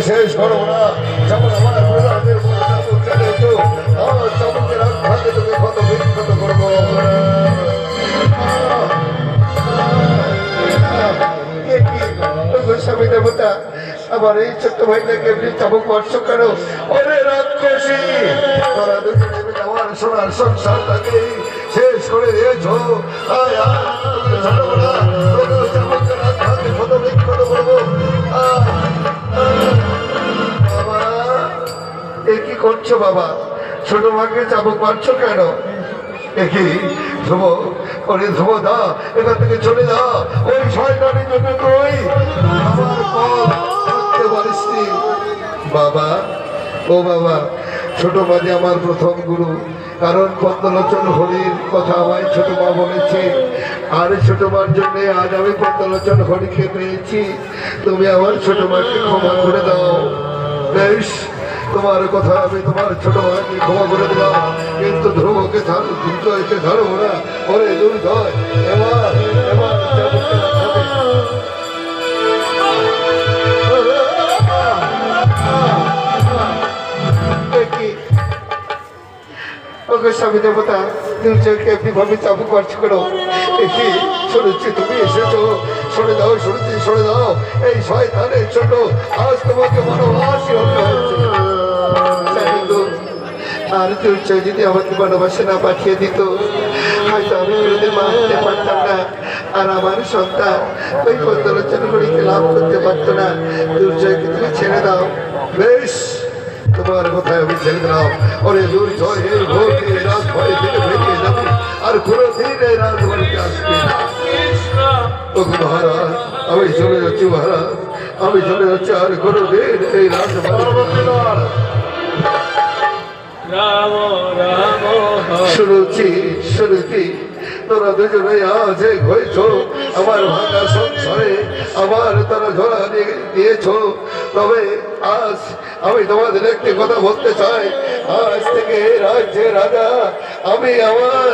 শেষ করো না। যেমন আমার প্রজাদের চাবুক চালিয়েছ, আমার চাবুকের আঘাতে তোকে ক্ষত বিক্ষত করবো। স্বামী দেবতা, আমার এই ছোট্ট ভাইটাকে এমনি চাবুক মারছ কেন? ওরে রাক্ষসী, তোরা দুজনে মিলে আমার সোনার সংসারটাকে শেষ করে দিয়েছ। চাবুকের আঘাতে ক্ষত বিক্ষত করবো। বাবা, এ কি করছো বাবা? ছোট ভাইকে চাবুক মারছো কেন? দেখি ধ্রুব, ওরে ধ্রুব দা, এখান থেকে চলে যা। ওই শয়তানের জন্য তুই আমার করতে পারিসনি। বাবা, ও বাবা, ছোট মাঝে আমার প্রথম গুরু, কারণ পদ্মলোচন হরির কথা আমায় ছোট মা বলেছে। আর ছোট মার জন্য আজ আমি পদ্মলোচন হরিকে পেয়েছি। তুমি আমার ছোট মাকে ক্ষমা করে দাও। বেশ, তোমার কথা আমি তোমার ছোট ভাইকে ক্ষমা করে দিলাম, কিন্তু ধ্রুবকে ছাড়ো, দুর্জয়কে ছাড়ো না। ওরে দুর্জয়, এবার এবার স্বামী দেবতা, দুর্জয়কে এমনিভাবে চাবুক মারছ করো। দেখি শুনেছি তুমি এসেছো, সরে দাও, শুনেছি সরে দাও। এই শয়তানের ছোট আজ তোমাকে বনবাসী হতে হয়েছে। আর দুর্জয় যদি আমাকে বনবাসে না পাঠিয়ে দিত, হয়তো আমি কোনোদিন মা হতে পারতাম না, আর আমার সন্তান ওই পদ্মলোচন হরিকে লাভ করতে পারতো না। দুর্জয়কে তুমি ছেড়ে দাও। বেশ, তোমার কথায় আমি ছেড়ে দিলাম। ওরে দুর্জয়, এই ভোগে রাজভয় থেকে বেরিয়ে যাবে, আর কোনোদিন এই রাজবাড়িতে আসবে না। মহারাজ, আমি চলে যাচ্ছি মহারাজ, আমি চলে যাচ্ছি, আর কোনোদিন এই রাজবাড়ি। শুনেছি শুনেছি তোরা দুজনে আজ এক হয়েছ, আমার ভাঙা সংসারে আমার তারা ঝোলা দিয়েছ। তবে আজ আমি তোমাদের একটি কথা বলতে চাই, আজ থেকে রাজ্যের রাজা আমি। আমার